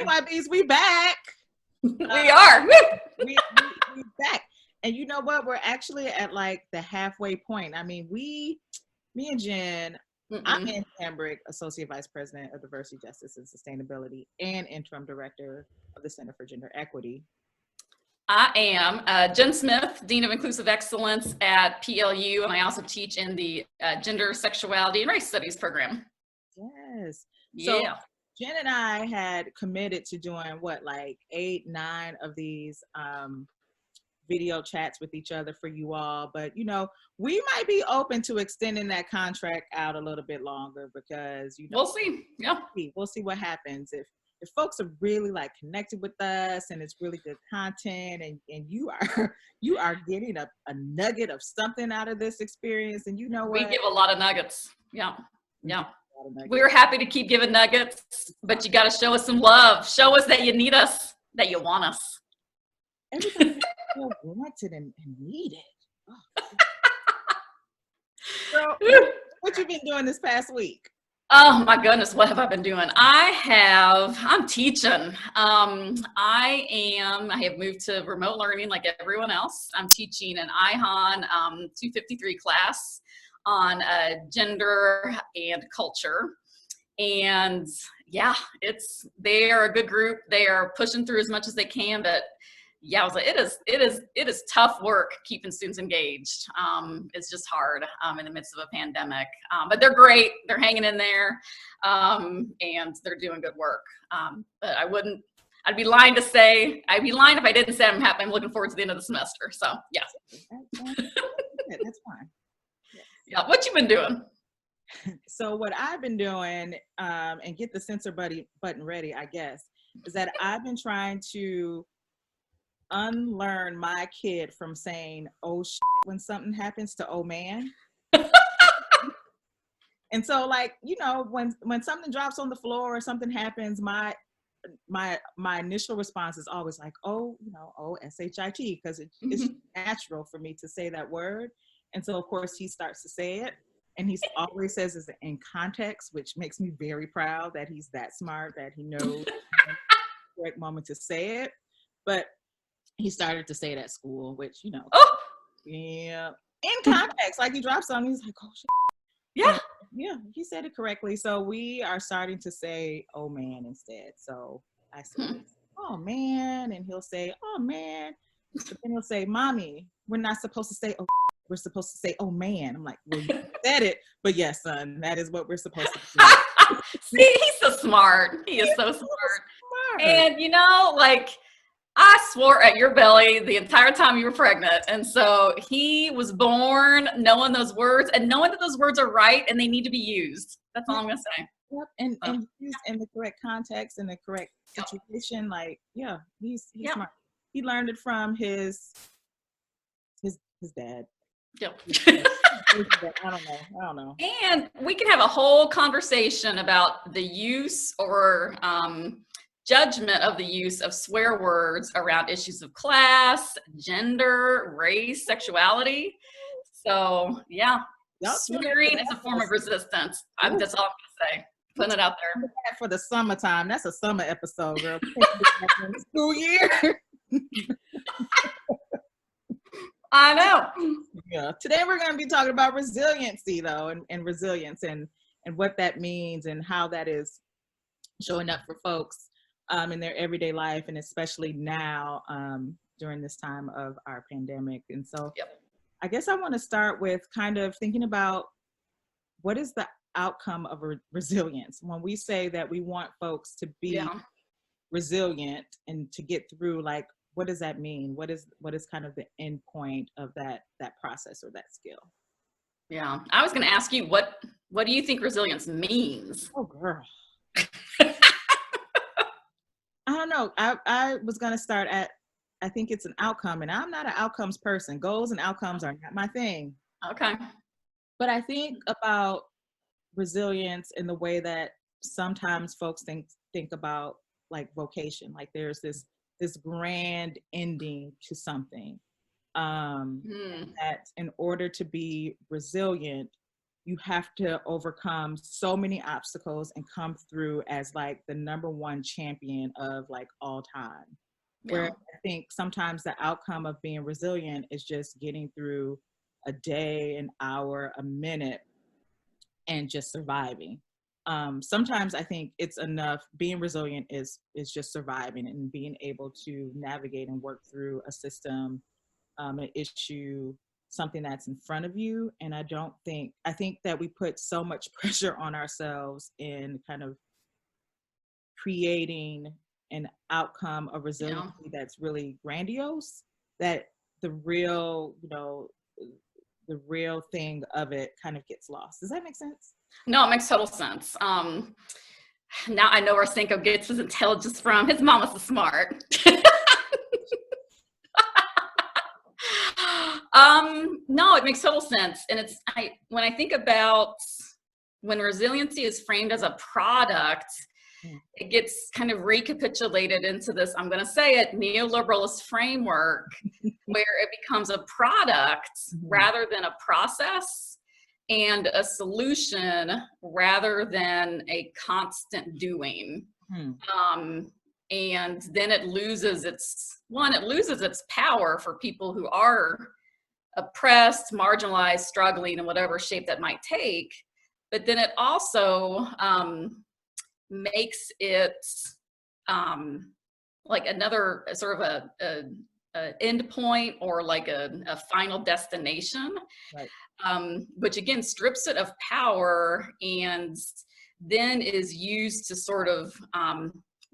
CYBs, we back. We are. we back. And you know what? We're actually at like the halfway point. I mean, me and Jen, I'm Angie Hambrick, Associate Vice President of Diversity, Justice, and Sustainability, and Interim Director of the Center for Gender Equity. I am Jen Smith, Dean of Inclusive Excellence at PLU, and I also teach in the Gender, Sexuality, and Race Studies program. Yes. Yeah. So Jen and I had committed to doing like 8, 9 of these video chats with each other for you all, but you know, we might be open to extending that contract out a little bit longer because you know, we'll see. Yeah, we'll see what happens if folks are really like connected with us and it's really good content and you are getting a nugget of something out of this experience, and you know what, we give a lot of nuggets. Yeah. We're happy to keep giving nuggets, but you got to show us some love. Show us that you need us, that you want us. Everybody feel wanted and needed. Oh. So, what you been doing this past week? Oh my goodness, what have I been doing? I'm teaching. I have moved to remote learning like everyone else. I'm teaching an IHON 253 class on gender and culture. And yeah, they are a good group. They are pushing through as much as they can, but yeah, I was like, it is tough work keeping students engaged. It's just hard in the midst of a pandemic, but they're great. They're hanging in there, and they're doing good work. But I'd be lying if I didn't say I'm happy. I'm looking forward to the end of the semester. So yeah. That's fine. Yeah. What you been doing? So what I've been doing, and get the censor button ready, I guess, is that I've been trying to unlearn my kid from saying "oh shit" when something happens to "oh man." And so, like, you know, when something drops on the floor or something happens, my initial response is always like, oh, you know, oh, shit, because it's natural for me to say that word. And so, of course, he starts to say it, and he always says it in context, which makes me very proud that he's that smart, that he knows the correct moment to say it. But he started to say it at school, which, you know, yeah, in context, like he dropped something, he's like, oh shit. Yeah. Yeah, he said it correctly. So we are starting to say, oh man, instead. So I said, oh man, and he'll say, oh man, but then he'll say, mommy, we're not supposed to say, oh, we're supposed to say, oh man. I'm like, well, you said it, but yes, son, that is what we're supposed to do. See, he's so smart. He is so smart. And you know, like, I swore at your belly the entire time you were pregnant. And so he was born knowing those words and knowing that those words are right and they need to be used. That's all I'm going to say. Yep. And used in the correct context and the correct situation. Like, yeah, he's smart. He learned it from his dad. Yep. I don't know. And we can have a whole conversation about the use or judgment of the use of swear words around issues of class, gender, race, sexuality. So yeah, swearing is a form of resistance. That's all I'm gonna say. Putting it out there. For the summertime, that's a summer episode, girl. School year. I know. Yeah. Today we're going to be talking about resiliency, though, and resilience and what that means and how that is showing up for folks in their everyday life, and especially now during this time of our pandemic. And so I guess I want to start with kind of thinking about what is the outcome of resilience. When we say that we want folks to be resilient and to get through, like, what does that mean? What is kind of the end point of that process or that skill? Yeah, I was going to ask you, what do you think resilience means? Oh, girl. I don't know. I was going to start at, I think it's an outcome, and I'm not an outcomes person. Goals and outcomes are not my thing. Okay. But I think about resilience in the way that sometimes folks think about, like, vocation. Like, there's this grand ending to something, that in order to be resilient, you have to overcome so many obstacles and come through as like the #1 champion of like all time. Where Yeah. I think sometimes the outcome of being resilient is just getting through a day, an hour, a minute, and just surviving. Sometimes I think it's enough. Being resilient is just surviving and being able to navigate and work through a system, an issue, something that's in front of you. And I think that we put so much pressure on ourselves in kind of creating an outcome of resiliency that's really grandiose, that the real, the real thing of it kind of gets lost. Does that make sense? No, it makes total sense. Now I know where Senko gets his intelligence from. His mama's so smart. No, it makes total sense. And when I think about when resiliency is framed as a product, it gets kind of recapitulated into this, I'm going to say it, neoliberalist framework, where it becomes a product rather than a process, and a solution rather than a constant doing. And then it loses its power for people who are oppressed, marginalized, struggling in whatever shape that might take. But then it also makes it like another sort of a end point, or like a final destination. Right. Which again strips it of power, and then is used to sort of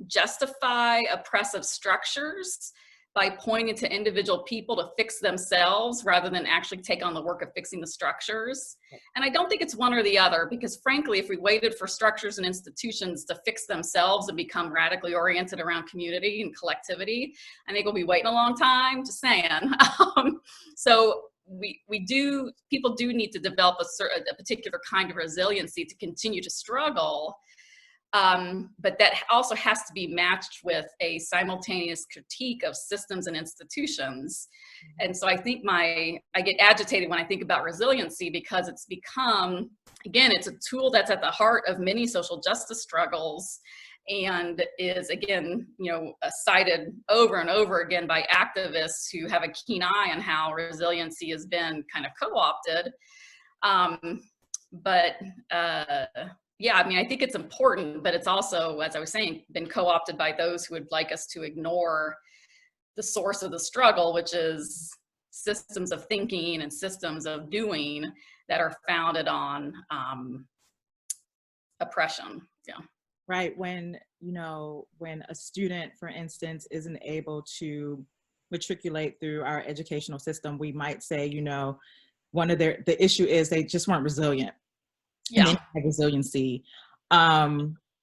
justify oppressive structures by pointing to individual people to fix themselves rather than actually take on the work of fixing the structures. And I don't think it's one or the other, because frankly, if we waited for structures and institutions to fix themselves and become radically oriented around community and collectivity, I think we'll be waiting a long time, just saying. So people do need to develop a particular kind of resiliency to continue to struggle. But that also has to be matched with a simultaneous critique of systems and institutions. And so I think I get agitated when I think about resiliency, because it's become, again, it's a tool that's at the heart of many social justice struggles, and is, again, cited over and over again by activists who have a keen eye on how resiliency has been kind of co-opted. Yeah, I mean, I think it's important, but it's also, as I was saying, been co-opted by those who would like us to ignore the source of the struggle, which is systems of thinking and systems of doing that are founded on oppression. Yeah. Right. When a student, for instance, isn't able to matriculate through our educational system, we might say, one of the issue is they just weren't resilient. Yeah. And they have resiliency.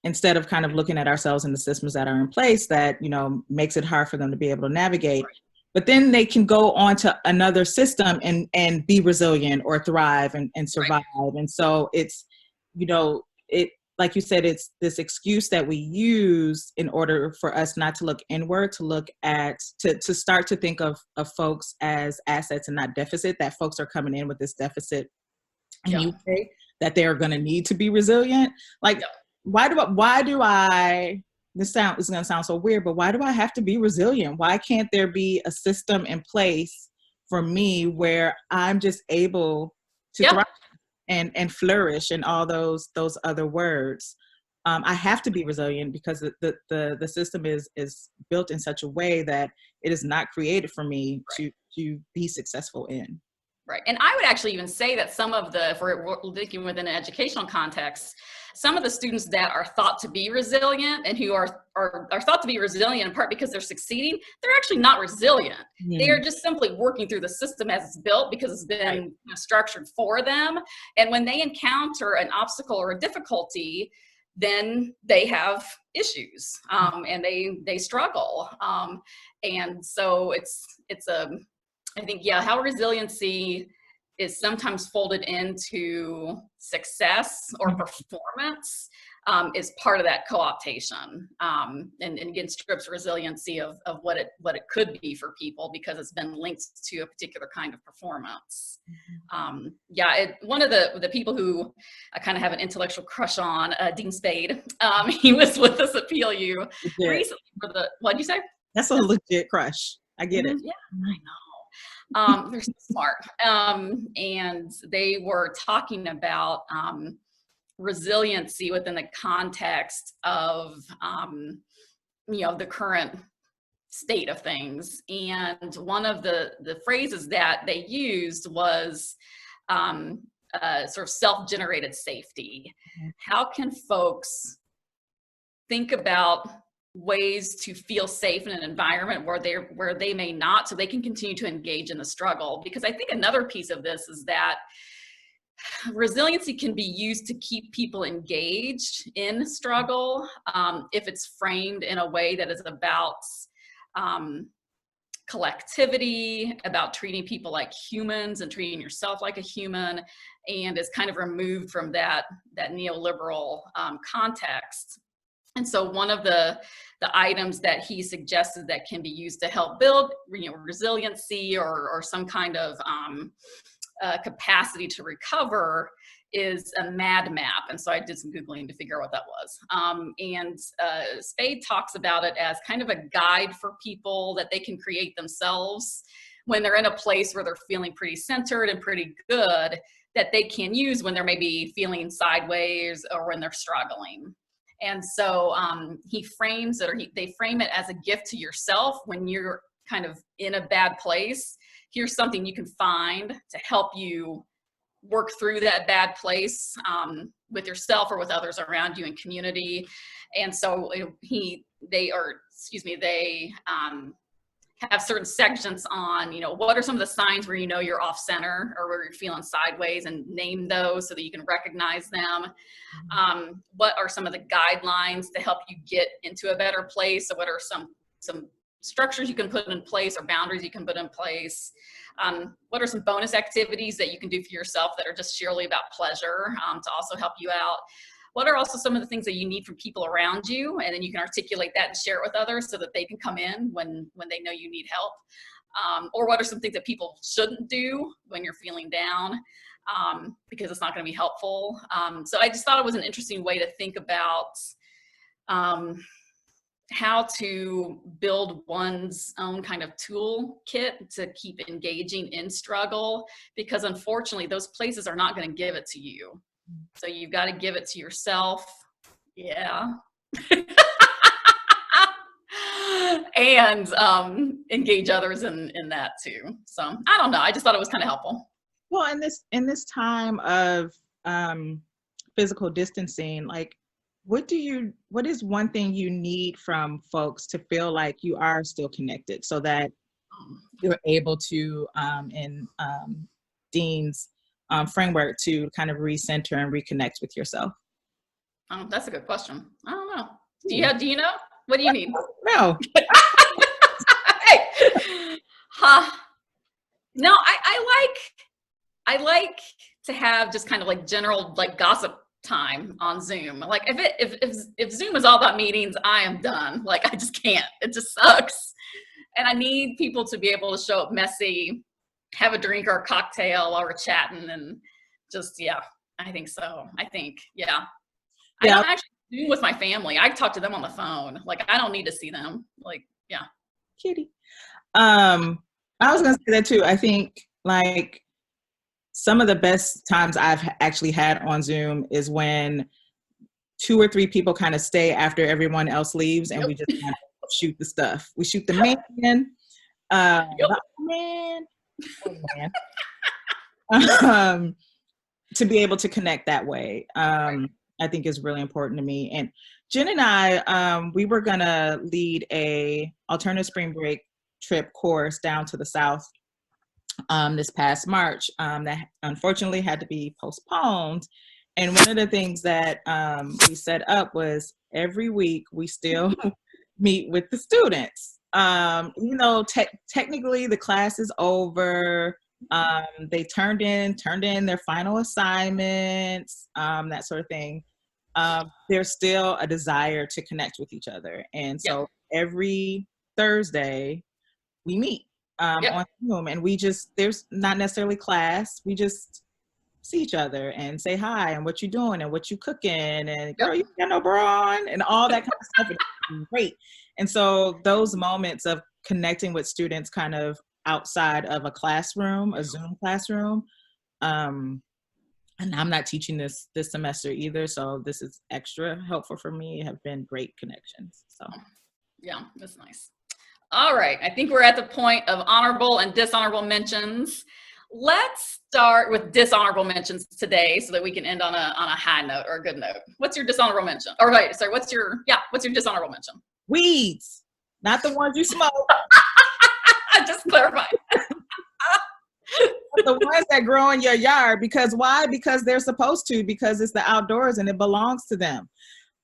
Instead of kind of looking at ourselves and the systems that are in place that, makes it hard for them to be able to navigate. Right. But then they can go on to another system and be resilient or thrive and survive. Right. And so it's, like you said, it's this excuse that we use in order for us not to look inward, to start to think of folks as assets and not deficit, that folks are coming in with this deficit anyway, that they're going to need to be resilient. Like, why do I, this is going to sound so weird, but why do I have to be resilient? Why can't there be a system in place for me where I'm just able to thrive and flourish and all those other words? I have to be resilient because the system is built in such a way that it is not created for me to be successful in. Right. And I would actually even say that some of if we're thinking within an educational context, some of the students that are thought to be resilient and who are thought to be resilient in part because they're succeeding, they're actually not resilient. Mm-hmm. They are just simply working through the system as it's built because it's been structured for them. And when they encounter an obstacle or a difficulty, then they have issues and they struggle. And so I think, how resiliency is sometimes folded into success or performance is part of that co-optation, and again strips resiliency of what it could be for people because it's been linked to a particular kind of performance. One of the people who I kind of have an intellectual crush on, Dean Spade, he was with us at PLU recently for what'd you say? That's a legit crush. I get it. Yeah, I know. They're so smart. And they were talking about resiliency within the context of, the current state of things. And one of the phrases that they used was sort of self-generated safety. How can folks think about ways to feel safe in an environment where they may not, so they can continue to engage in the struggle? Because I think another piece of this is that resiliency can be used to keep people engaged in struggle if it's framed in a way that is about collectivity, about treating people like humans and treating yourself like a human, and is kind of removed from that neoliberal context. And so one of the items that he suggested that can be used to help build resiliency or some kind of capacity to recover is a MAD map. And so I did some Googling to figure out what that was. Spade talks about it as kind of a guide for people that they can create themselves when they're in a place where they're feeling pretty centered and pretty good, that they can use when they're maybe feeling sideways or when they're struggling. And so he frames it, or they frame it as a gift to yourself when you're kind of in a bad place. Here's something you can find to help you work through that bad place with yourself or with others around you in community. And so they have certain sections on, what are some of the signs where you're off center or where you're feeling sideways, and name those so that you can recognize them. What are some of the guidelines to help you get into a better place? So what are some structures you can put in place or boundaries you can put in place? What are some bonus activities that you can do for yourself that are just sheerly about pleasure to also help you out? What are also some of the things that you need from people around you? And then you can articulate that and share it with others so that they can come in when they know you need help. Or what are some things that people shouldn't do when you're feeling down because it's not going to be helpful? So I just thought it was an interesting way to think about how to build one's own kind of toolkit to keep engaging in struggle, because unfortunately those places are not going to give it to you. So you've got to give it to yourself. Yeah. And engage others in that too. So I don't know. I just thought it was kind of helpful. Well, in this time of physical distancing, like, what is one thing you need from folks to feel like you are still connected, so that you're able to, in Dean's framework, to kind of recenter and reconnect with yourself? That's a good question. I don't know. Do you know? What do you need? No. Hey. No, I like to have just kind of like general like gossip time on Zoom. Like if Zoom is all about meetings, I am done. Like I just can't. It just sucks. And I need people to be able to show up messy, have a drink or a cocktail while we're chatting, and just, I think so. I don't actually do with my family. I talk to them on the phone. Like I don't need to see them. Like, yeah. Kitty. I was gonna say that too. I think like some of the best times I've actually had on Zoom is when 2 or 3 people kind of stay after everyone else leaves, and we just kind of shoot the stuff. We shoot the man. To be able to connect that way, I think is really important to me. And Jen and I, we were gonna lead a alternative spring break trip course down to the South this past March, that unfortunately had to be postponed. And one of the things that we set up was every week we still meet with the students. Technically the class is over. They turned in their final assignments, that sort of thing. there's still a desire to connect with each other. And so every Thursday we meet on Zoom, and there's not necessarily class. We just see each other and say hi and what you doing and what you cooking and girl, you got no bra on and all that kind of stuff. And it's great. And so those moments of connecting with students kind of outside of a classroom, a Zoom classroom, and I'm not teaching this semester either, so this is extra helpful for me, have been great connections. So yeah, that's nice. All right, I think we're at the point of honorable and dishonorable mentions. Let's start with dishonorable mentions today so that we can end on a high note or a good note. What's your dishonorable mention? Or wait, sorry, what's your dishonorable mention? Weeds, not the ones you smoke. Just clarify. The ones that grow in your yard. Because why? Because they're supposed to, because it's the outdoors and it belongs to them.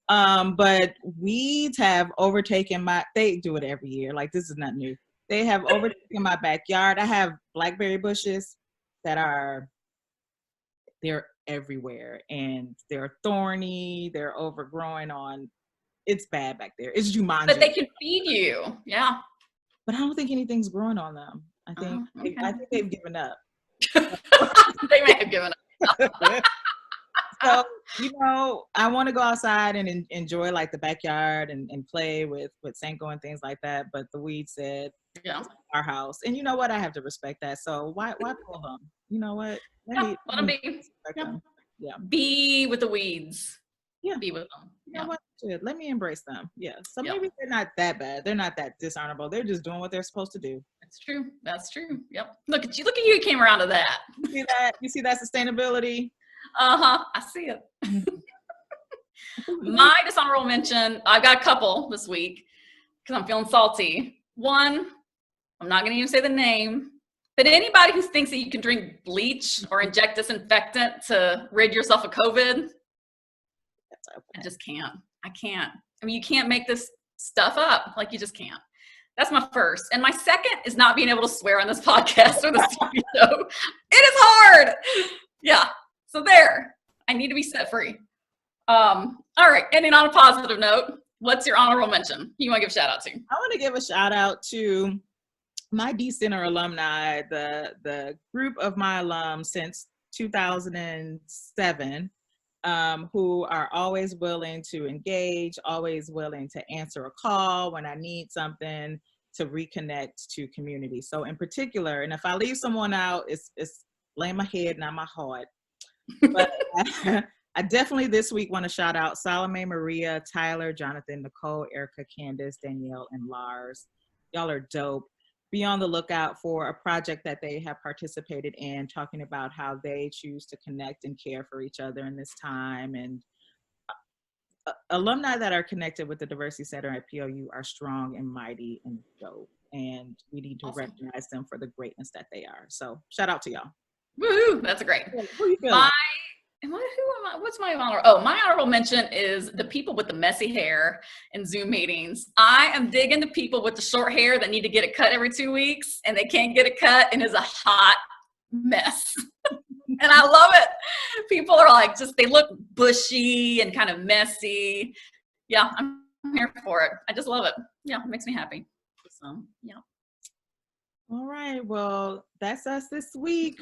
But weeds have overtaken they do it every year. Like, this is not new. They have overtaken my backyard. I have blackberry bushes they're everywhere, and they're thorny, they're overgrowing it's bad back there. It's Jumanji. But they can feed you. Yeah. But I don't think anything's growing on them. I think they've given up. They may have given up. So, I want to go outside and enjoy like the backyard and play with Senko and things like that. But the weed said, our house. And you know what? I have to respect that. So why pull them? You know what? Let them be. Yeah. Be with the weeds. Yeah. Be with them. You know what? Let me embrace them. Yeah. So maybe they're not that bad. They're not that dishonorable. They're just doing what they're supposed to do. That's true. That's true. Yep. Look at you. You came around to that. You see that? You see that sustainability? I see it. My dishonorable mention, I've got a couple this week because I'm feeling salty. One, I'm not going to even say the name, but anybody who thinks that you can drink bleach or inject disinfectant to rid yourself of COVID, I just can't. I can't. I mean, you can't make this stuff up. Like, you just can't. That's my first. And my second is not being able to swear on this podcast or this TV show. It is hard. Yeah. So there, I need to be set free. All right, ending on a positive note, what's your honorable mention you want to give a shout out to? I want to give a shout out to my D-Center alumni, the group of my alums since 2007, who are always willing to engage, always willing to answer a call when I need something, to reconnect to community. So in particular, and if I leave someone out, it's laying my head, not my heart. But I definitely this week want to shout out Salome, Maria, Tyler, Jonathan, Nicole, Erica, Candace, Danielle, and Lars. Y'all are dope. Be on the lookout for a project that they have participated in, talking about how they choose to connect and care for each other in this time. And alumni that are connected with the Diversity Center at POU are strong and mighty and dope. And we need to recognize them for the greatness that they are. So shout out to y'all. Woohoo! That's great. Who you feeling? What's my honor? Oh, my honorable mention is the people with the messy hair in Zoom meetings. I am digging the people with the short hair that need to get it cut every 2 weeks and they can't get it cut and is a hot mess. And I love it. People are like, they look bushy and kind of messy. Yeah, I'm here for it. I just love it. Yeah, it makes me happy. So, yeah. All right, well, that's us this week.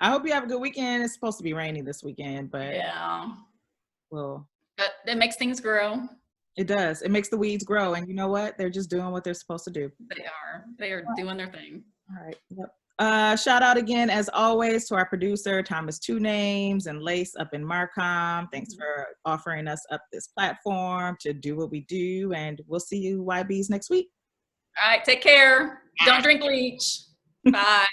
I hope you have a good weekend. It's supposed to be rainy this weekend, but well, but it makes things grow. It does. It makes the weeds grow, and you know what? They're just doing what they're supposed to do. They are doing their thing. All right. Yep. Shout out again, as always, to our producer, Thomas Two Names, and Lace up in Markham. Thanks for offering us up this platform to do what we do, and we'll see you YBs next week. All right, take care. Don't drink bleach. Bye.